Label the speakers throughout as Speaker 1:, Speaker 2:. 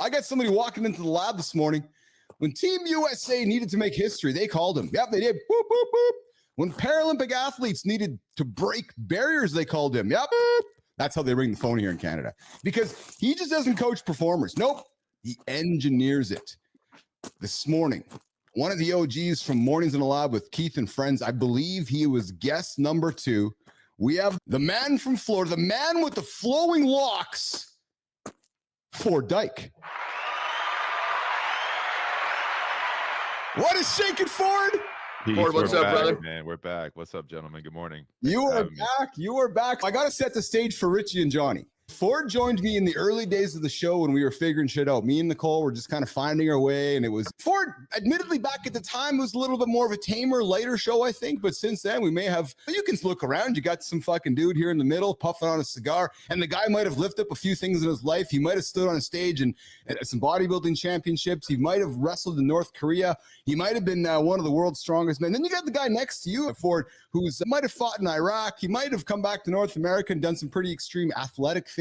Speaker 1: I got somebody walking into the lab this morning. When Team USA needed to make history, they called him. Yep, they did. Boop, boop, boop. When Paralympic athletes needed to break barriers, they called him. Yep. Boop. That's how they ring the phone here in Canada. Because he just doesn't coach performers. Nope. He engineers it. This morning, one of the OGs from Mornings in the Lab with Keith and Friends, I believe he was guest number 2. We have the man from Florida, the man with the flowing locks, Ford Dyke. What is shaking, Ford?
Speaker 2: Ford, what's up, brother?
Speaker 3: Man, we're back. What's up, gentlemen? Good morning.
Speaker 1: You are back. You are back. I got to set the stage for Richie and Johnny. Ford joined me in the early days of the show when we were figuring shit out. Me and Nicole were just kind of finding our way. And it was Ford, admittedly, back at the time, was a little bit more of a tamer, lighter show, I think. But since then, we may have, you can look around. You got some fucking dude here in the middle puffing on a cigar. And the guy might have lifted up a few things in his life. He might have stood on a stage and at some bodybuilding championships. He might have wrestled in North Korea. He might have been one of the world's strongest men. Then you got the guy next to you, Ford, who's might have fought in Iraq. He might have come back to North America and done some pretty extreme athletic things.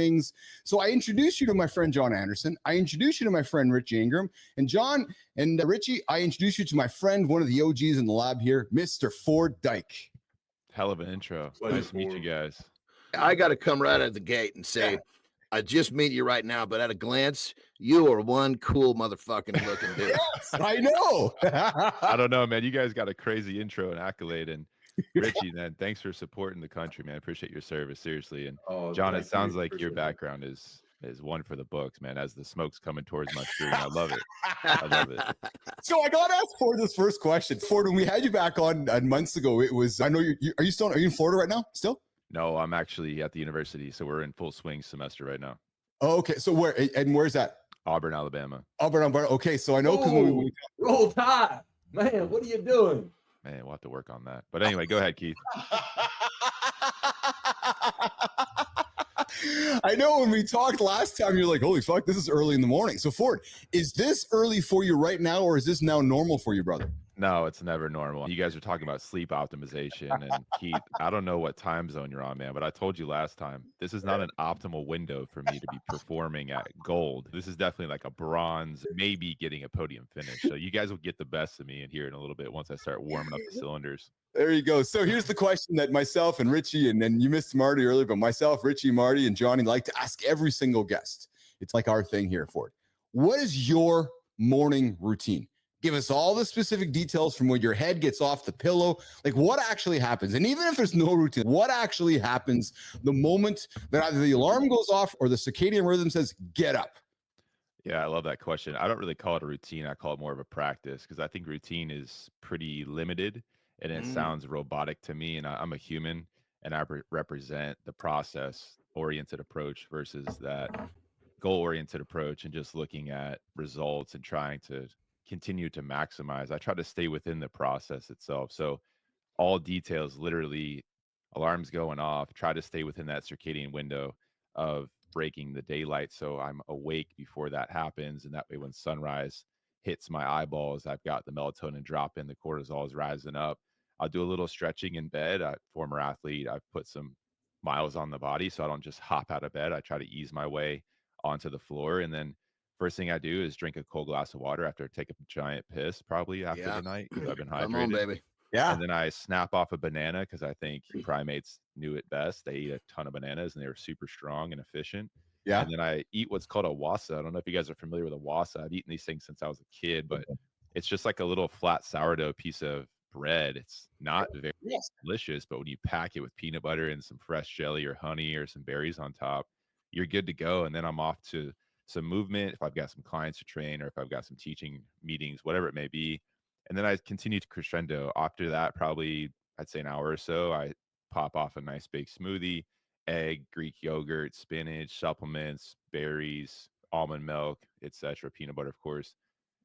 Speaker 1: So I introduce you to my friend John Anderson. I introduce you to my friend Richie Ingram. And John and Richie, I introduce you to my friend, one of the OGs in the lab here, Mr. Ford Dyke.
Speaker 3: Hell of an intro. Nice to meet you guys.
Speaker 2: I got to come right out of the gate and say, I just meet you right now, but at a glance, you are one cool motherfucking looking dude.
Speaker 1: Yes, I know.
Speaker 3: I don't know, man. You guys got a crazy intro and accolade. And Richie, man, thanks for supporting the country, man. I appreciate your service, seriously. And John, it sounds like your background is one for the books, man. As the smoke's coming towards my screen, I love it. I love it.
Speaker 1: So I got to ask Ford this first question. Ford, when we had you back on months ago, it was, I know are you in Florida right now still?
Speaker 3: No, I'm actually at the university, so we're in full swing semester right now.
Speaker 1: Oh, okay. So where's that?
Speaker 3: Auburn, Alabama.
Speaker 1: Auburn. Okay, so I know because
Speaker 4: Roll Tide, man. What are you doing?
Speaker 3: Man, we'll have to work on that. But anyway, go ahead, Keith.
Speaker 1: I know when we talked last time, you're like, holy fuck, this is early in the morning. So Ford, is this early for you right now, or is this now normal for you, brother?
Speaker 3: No, it's never normal. You guys are talking about sleep optimization. And Keith, I don't know what time zone you're on, man, but I told you last time, this is not an optimal window for me to be performing at gold. This is definitely like a bronze, maybe getting a podium finish. So you guys will get the best of me in here in a little bit once I start warming up the cylinders.
Speaker 1: There you go. So here's the question that myself and Richie, and then you missed Marty earlier, but myself, Richie, Marty, and Johnny like to ask every single guest. It's like our thing here, Ford. What is your morning routine? Give us all the specific details from when your head gets off the pillow. Like what actually happens? And even if there's no routine, what actually happens the moment that either the alarm goes off or the circadian rhythm says, get up?
Speaker 3: Yeah, I love that question. I don't really call it a routine. I call it more of a practice because I think routine is pretty limited and it sounds robotic to me. And I'm a human and I represent the process-oriented approach versus that goal-oriented approach and just looking at results and trying to continue to maximize. I try to stay within the process itself. So all details, literally alarms going off, try to stay within that circadian window of breaking the daylight. So I'm awake before that happens. And that way, when sunrise hits my eyeballs, I've got the melatonin drop in, the cortisol is rising up. I'll do a little stretching in bed. Former athlete, I've put some miles on the body. So I don't just hop out of bed. I try to ease my way onto the floor. And then first thing I do is drink a cold glass of water after I take a giant piss, probably after the night, because I've been hydrated.
Speaker 2: Come on, baby.
Speaker 1: Yeah.
Speaker 3: And then I snap off a banana because I think primates knew it best. They eat a ton of bananas and they were super strong and efficient.
Speaker 1: Yeah.
Speaker 3: And then I eat what's called a wassa. I don't know if you guys are familiar with a wassa. I've eaten these things since I was a kid, but it's just like a little flat sourdough piece of bread. It's not very delicious, but when you pack it with peanut butter and some fresh jelly or honey or some berries on top, you're good to go. And then I'm off to some movement if I've got some clients to train or if I've got some teaching meetings, whatever it may be. And then I continue to crescendo. After that, probably I'd say an hour or so, I pop off a nice big smoothie, egg, Greek yogurt, spinach, supplements, berries, almond milk, etc., peanut butter, of course.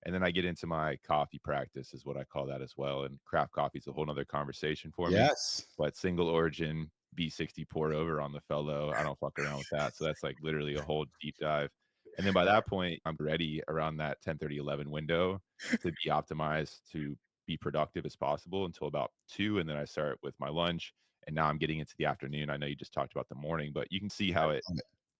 Speaker 3: And then I get into my coffee practice is what I call that as well. And craft coffee is a whole nother conversation for me.
Speaker 1: Yes.
Speaker 3: But single origin, B60 pour over on the fellow. I don't fuck around with that. So that's like literally a whole deep dive. And then by that point, I'm ready around that 10:30, 11 window to be optimized to be productive as possible until about 2. And then I start with my lunch. And now I'm getting into the afternoon. I know you just talked about the morning, but you can see how it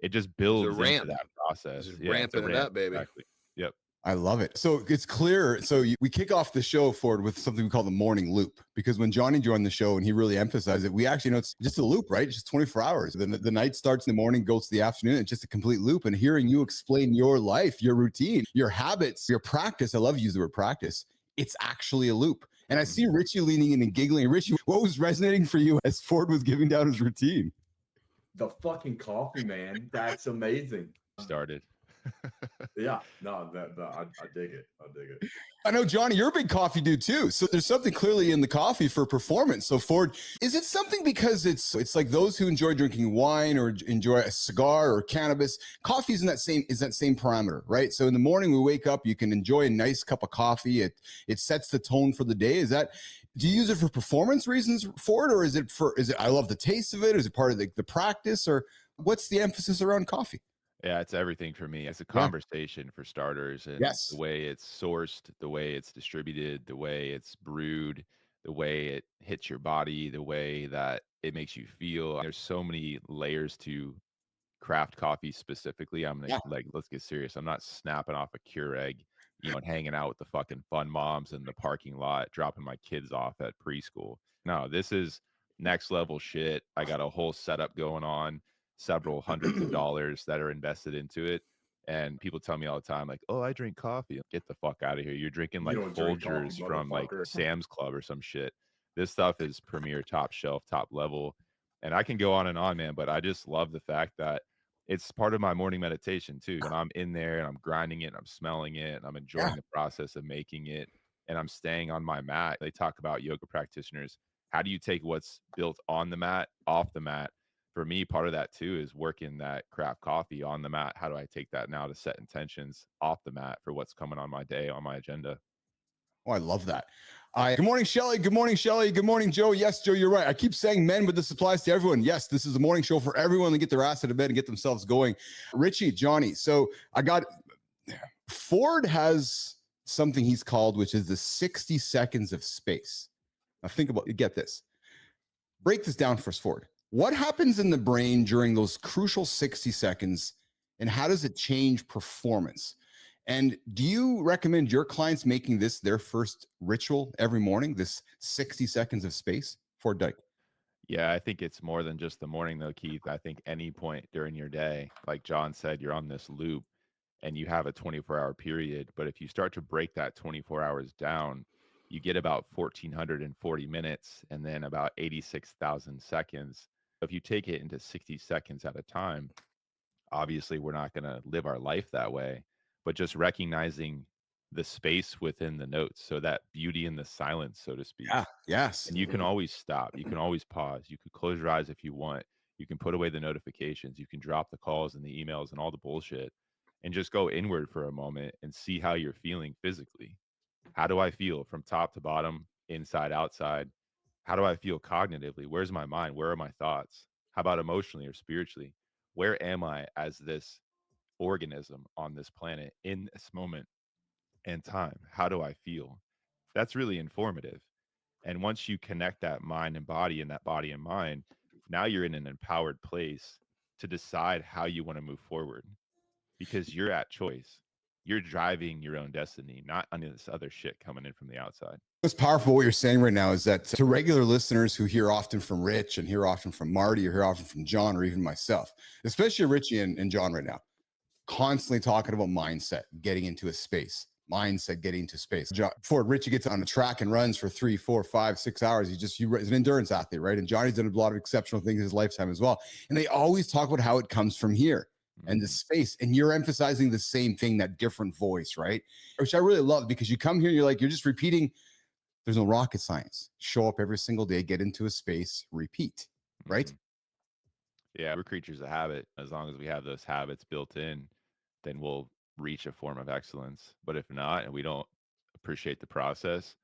Speaker 3: it just
Speaker 2: It's a
Speaker 3: builds into
Speaker 2: ramp.
Speaker 3: that process.
Speaker 2: Just
Speaker 3: Yeah, it's a
Speaker 2: ramping it
Speaker 3: ramp.
Speaker 2: up, baby.
Speaker 3: Exactly. Yep.
Speaker 1: I love it. So it's clear. So we kick off the show, Ford, with something we call the morning loop, because when Johnny joined the show and he really emphasized it, we actually know it's just a loop, right? It's just 24 hours. The night starts in the morning, goes to the afternoon. It's just a complete loop. And hearing you explain your life, your routine, your habits, your practice, I love to use the word practice. It's actually a loop. And I see Richie leaning in and giggling. Richie, what was resonating for you as Ford was giving down his routine?
Speaker 4: The fucking coffee, man. That's amazing.
Speaker 3: Started.
Speaker 4: Yeah, no, I dig it. I dig it.
Speaker 1: I know, Johnny, you're a big coffee dude too. So there's something clearly in the coffee for performance. So Ford, is it something because it's like those who enjoy drinking wine or enjoy a cigar or cannabis, coffee is that same parameter, right? So in the morning we wake up, you can enjoy a nice cup of coffee. It sets the tone for the day. Do you use it for performance reasons, Ford, or is it I love the taste of it? Is it part of the practice, or what's the emphasis around coffee?
Speaker 3: Yeah, it's everything for me. It's a
Speaker 1: Yeah.
Speaker 3: conversation for starters, and
Speaker 1: Yes.
Speaker 3: the way it's sourced, the way it's distributed, the way it's brewed, the way it hits your body, the way that it makes you feel. There's so many layers to craft coffee specifically. I'm
Speaker 1: Yeah.
Speaker 3: like, let's get serious. I'm not snapping off a Keurig, and hanging out with the fucking fun moms in the parking lot, dropping my kids off at preschool. No, this is next level shit. I got a whole setup going on, several hundreds of dollars that are invested into it. And people tell me all the time, like, oh, I drink coffee. Get the fuck out of here. You're drinking
Speaker 4: You
Speaker 3: like
Speaker 4: don't drink coffee,
Speaker 3: Folgers from like
Speaker 4: motherfucker.
Speaker 3: Sam's Club or some shit. This stuff is premier, top shelf, top level. And I can go on and on, man, but I just love the fact that it's part of my morning meditation too. When I'm in there and I'm grinding it, and I'm smelling it, and I'm enjoying the process of making it, and I'm staying on my mat. They talk about yoga practitioners. How do you take what's built on the mat off the mat? For me, part of that too is working that craft coffee on the mat. How do I take that now to set intentions off the mat for what's coming on my day, on my agenda?
Speaker 1: Oh, I love that. Good morning, Shelly. Good morning, Shelly. Good morning, Joe. Yes, Joe, you're right. I keep saying men, but this applies to everyone. Yes, this is a morning show for everyone to get their ass out of bed and get themselves going. Richie, Johnny. So Ford has something he's called, which is the 60 seconds of space. Now think about it. Get this. Break this down for us, Ford. What happens in the brain during those crucial 60 seconds, and how does it change performance? And do you recommend your clients making this their first ritual every morning, this 60 seconds of space? Ford Dyke.
Speaker 3: Yeah, I think it's more than just the morning though, Keith. I think any point during your day, like John said, you're on this loop and you have a 24-hour period. But if you start to break that 24 hours down, you get about 1,440 minutes and then about 86,000 seconds. If you take it into 60 seconds at a time, obviously we're not going to live our life that way, but just recognizing the space within the notes. So that beauty in the silence, so to speak.
Speaker 1: Yeah. Yes.
Speaker 3: And you can always stop. You can always pause. You could close your eyes if you want. You can put away the notifications. You can drop the calls and the emails and all the bullshit and just go inward for a moment and see how you're feeling physically. How do I feel from top to bottom, inside, outside? How do I feel cognitively? Where's my mind? Where are my thoughts? How about emotionally or spiritually? Where am I as this organism on this planet in this moment and time? How do I feel? That's really informative. And once you connect that mind and body and that body and mind, now you're in an empowered place to decide how you want to move forward because you're at choice. You're driving your own destiny, not any of this other shit coming in from the outside.
Speaker 1: What's powerful, what you're saying right now, is that to regular listeners who hear often from Rich and hear often from Marty or hear often from John or even myself, especially Richie and John right now, constantly talking about mindset, getting into a space, mindset, getting into space. Before Richie gets on a track and runs for 3, 4, 5, 6 hours, he's an endurance athlete, right? And Johnny's done a lot of exceptional things in his lifetime as well. And they always talk about how it comes from here and the space. And you're emphasizing the same thing, that different voice, right? Which I really love, because you come here, you're just repeating. There's no rocket science. Show up every single day, get into a space, repeat, right?
Speaker 3: Yeah, we're creatures of habit. As long as we have those habits built in, then we'll reach a form of excellence. But if not, and we don't appreciate the process,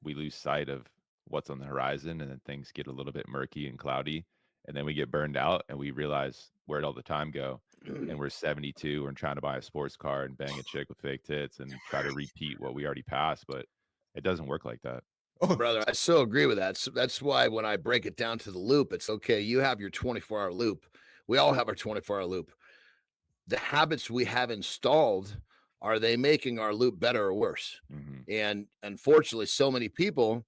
Speaker 3: we lose sight of what's on the horizon, and then things get a little bit murky and cloudy. And then we get burned out and we realize where'd all the time go. And we're 72 and trying to buy a sports car and bang a chick with fake tits and try to repeat what we already passed. But it doesn't work like that.
Speaker 2: Oh, brother, I so agree with that. So that's why when I break it down to the loop, it's okay. You have your 24-hour loop. We all have our 24-hour loop. the habits we have installed, are they making our loop better or worse?
Speaker 3: Mhm.
Speaker 2: And unfortunately, so many people,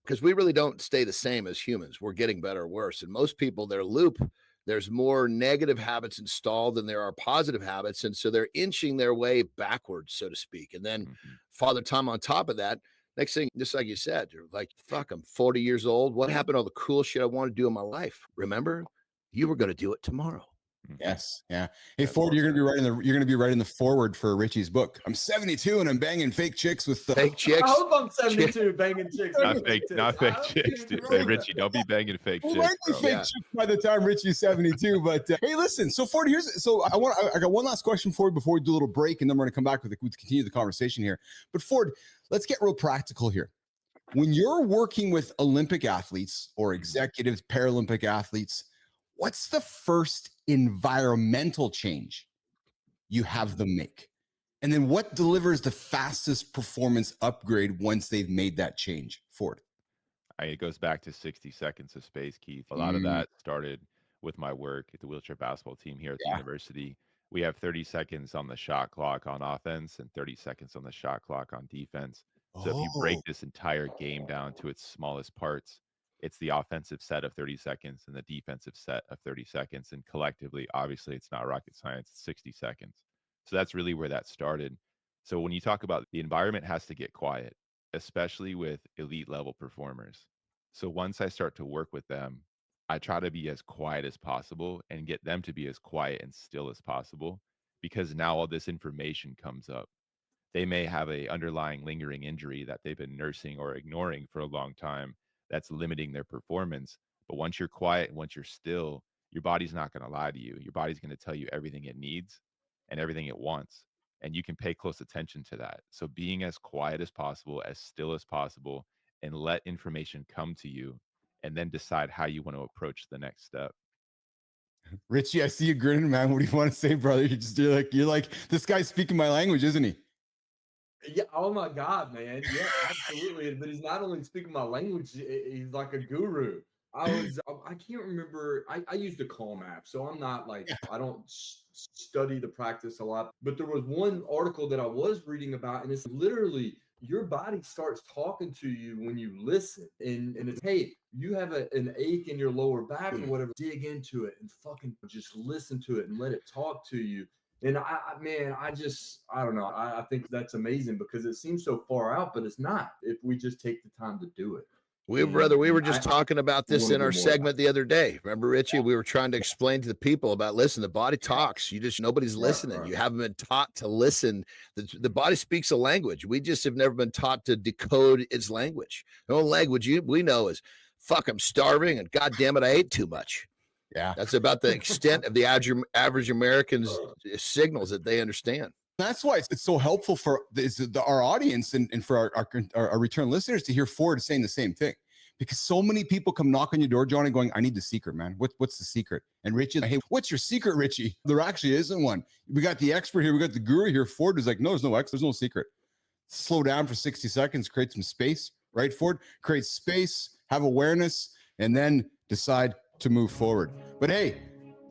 Speaker 2: because we really don't stay the same as humans, we're getting better or worse. And most people, their loop, there's more negative habits installed than there are positive habits. And so they're inching their way backwards, so to speak. And then
Speaker 3: Mhm.
Speaker 2: Father Time on top of that, next thing, just like you said, you're like, fuck, I'm 40 years old. What happened to all the cool shit I want to do in my life? Remember, you were going to do it tomorrow.
Speaker 3: Mhm.
Speaker 1: Yes. Yeah. Hey,
Speaker 2: That's
Speaker 1: Ford,
Speaker 2: awesome.
Speaker 1: you're gonna be writing the forward for Richie's book. I'm 72 and I'm banging fake chicks with
Speaker 2: Fake chicks.
Speaker 4: I hope I'm 72 banging chicks.
Speaker 3: Not
Speaker 4: with
Speaker 3: fake,
Speaker 4: tits.
Speaker 3: not fake
Speaker 4: I hope
Speaker 3: chicks,
Speaker 4: you
Speaker 3: dude.
Speaker 4: roll
Speaker 3: Hey,
Speaker 4: with
Speaker 3: Richie,
Speaker 4: that.
Speaker 3: don't be banging fake
Speaker 1: Well,
Speaker 3: chicks,
Speaker 1: might be
Speaker 3: bro.
Speaker 1: fake
Speaker 2: Yeah.
Speaker 1: chicks by the time Richie's 72. But hey, listen. So Ford, I got one last question for you before we do a little break, and then we're gonna come back with continue the conversation here. But Ford, let's get real practical here. When you're working with Olympic athletes or executives, Paralympic athletes, what's the first environmental change you have them make? And then what delivers the fastest performance upgrade once they've made that change? Ford.
Speaker 3: It goes back to 60 seconds of space, Keith. A lot of that started with my work at the wheelchair basketball team here at the
Speaker 1: Yeah.
Speaker 3: university. We have 30 seconds on the shot clock on offense and 30 seconds on the shot clock on defense. So if you break
Speaker 1: Oh,
Speaker 3: this entire game down to its smallest parts, it's the offensive set of 30 seconds and the defensive set of 30 seconds. And collectively, obviously, it's not rocket science, it's 60 seconds. So that's really where that started. So when you talk about the environment has to get quiet, especially with elite level performers. So once I start to work with them, I try to be as quiet as possible and get them to be as quiet and still as possible because now all this information comes up. They may have a underlying lingering injury that they've been nursing or ignoring for a long time that's limiting their performance. But once you're quiet, once you're still, your body's not going to lie to you. Your body's going to tell you everything it needs and everything it wants. And you can pay close attention to that. So being as quiet as possible, as still as possible, and let information come to you and then decide how you want to approach the next step.
Speaker 1: Richie, I see you grinning, man. What do you want to say, brother? You're like this guy's speaking my language, isn't he?
Speaker 4: Yeah. Oh my God, man. Yeah, absolutely. But he's not only speaking my language, he's like a guru. I can't remember. I used a Calm app, so I'm not like, I don't study the practice a lot. But there was one article that I was reading about, and it's literally your body starts talking to you when you listen. And it's, hey, you have an ache in your lower back or whatever, dig into it and fucking just listen to it and let it talk to you. And man, I don't know. I think that's amazing because it seems so far out, but it's not if we just take the time to do it.
Speaker 2: We were just
Speaker 4: I
Speaker 2: talking about this
Speaker 4: wanna
Speaker 2: in
Speaker 4: do
Speaker 2: our
Speaker 4: more of
Speaker 2: segment the other day. Remember, Richie? We were trying to explain to the people about, listen, the body talks. Nobody's listening.
Speaker 4: right.
Speaker 2: You haven't been taught to listen. The body speaks a language. We just have never been taught to decode its language. The only language we know is, fuck, I'm starving, and God damn it, I ate too much.
Speaker 1: Yeah.
Speaker 2: That's about the extent of the average American's signals that they understand.
Speaker 1: That's why it's so helpful for our audience and for our return listeners to hear Ford saying the same thing. Because so many people come knock on your door, Johnny, going, I need the secret, man. What's the secret? And Richie, hey, what's your secret, Richie? There actually isn't one. We got the expert here. We got the guru here. Ford is like, no, there's no secret. Slow down for 60 seconds, create some space, right, Ford? Create space, have awareness, and then decide to move forward. But hey,